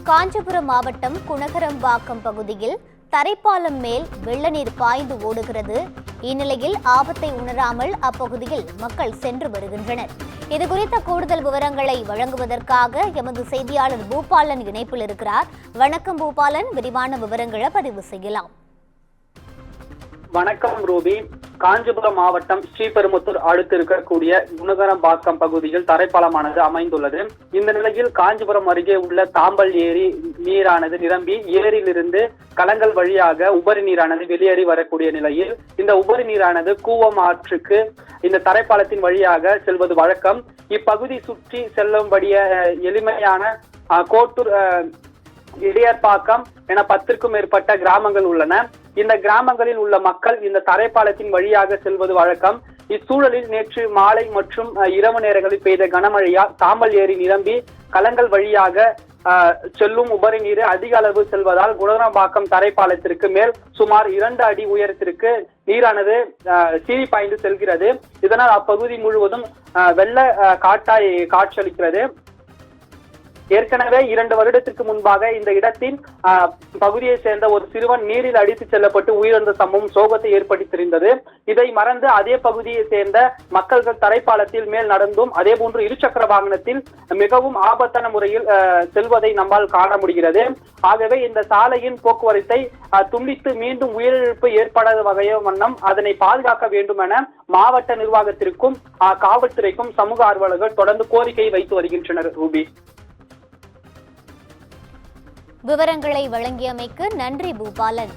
காஞ்சிபுரம் மாவட்டம் குணகரம்பாக்கம் பகுதியில் தரைப்பாலம் மேல் வெள்ள நீர் பாய்ந்து ஓடுகிறது. இந்நிலையில் ஆபத்தை உணராமல் அப்பகுதியில் மக்கள் சென்று வருகின்றனர். இதுகுறித்த கூடுதல் விவரங்களை வழங்குவதற்காக எமது செய்தியாளர் பூபாலன் இணைப்பில் இருக்கிறார். வணக்கம் பூபாலன், விரிவான விவரங்களை பதிவு செய்யலாம். வணக்கம் ரூபி. காஞ்சிபுரம் மாவட்டம் ஸ்ரீபெரும்புத்தூர் அடுத்து இருக்கக்கூடிய குணகரம்பாக்கம் பகுதியில் தரைப்பாலமானது அமைந்துள்ளது. இந்த நிலையில் காஞ்சிபுரம் அருகே உள்ள தாம்பல் ஏரி நீரானது நிரம்பி ஏரியிலிருந்து கலங்கள் வழியாக உபரி நீரானது வெளியேறி வரக்கூடிய நிலையில் இந்த உபரி நீரானது கூவம் ஆற்றுக்கு இந்த தரைப்பாலத்தின் வழியாக செல்வது வழக்கம். இப்பகுதி சுற்றி செல்லும்படிய எளிமையான கோட்டூர், இடையர்பாக்கம் என 10க்கும் மேற்பட்ட கிராமங்கள் உள்ளன. இந்த கிராமங்களில் உள்ள மக்கள் இந்த தரைப்பாலத்தின் வழியாக செல்வது வழக்கம். இச்சூழலில் நேற்று மாலை மற்றும் இரவு நேரங்களில் பெய்த கனமழையால் தாம்பல் ஏரி நிரம்பி கலங்கள் வழியாக செல்லும் உபரி நீர் அதிக அளவு செல்வதால் குணகரம்பாக்கம் தரைப்பாலத்திற்கு மேல் சுமார் 2 அடி உயரத்திற்கு நீரானது சீறி பாய்ந்து செல்கிறது. இதனால் அப்பகுதி முழுவதும் வெள்ள காட்டாய் காட்சியளிக்கிறது. ஏற்கனவே 2 வருடத்திற்கு முன்பாக இந்த இடத்தின் பகுதியை சேர்ந்த ஒரு சிறுவன் நீரில் அடித்து செல்லப்பட்டு உயிரிழந்த சம்பவம் சோகத்தை ஏற்படுத்தியிருந்தது. இதை மறந்து அதே பகுதியை சேர்ந்த மக்கள்கள் தரைப்பாலத்தில் மேல் நடந்தும் அதே போன்று இருசக்கர வாகனத்தில் மிகவும் ஆபத்தான முறையில் செல்வதை நம்மால் காண முடிகிறது. ஆகவே இந்த சாலையின் போக்குவரத்தை துண்டித்து மீண்டும் உயிரிழப்பு ஏற்படாத வகைய வண்ணம் அதனை பாதுகாக்க வேண்டும் என மாவட்ட நிர்வாகத்திற்கும் காவல்துறைக்கும் சமூக ஆர்வலர்கள் தொடர்ந்து கோரிக்கை வைத்து வருகின்றனர். ரூபி, விவரங்களை வழங்கியமைக்கு நன்றி பூபாலன்.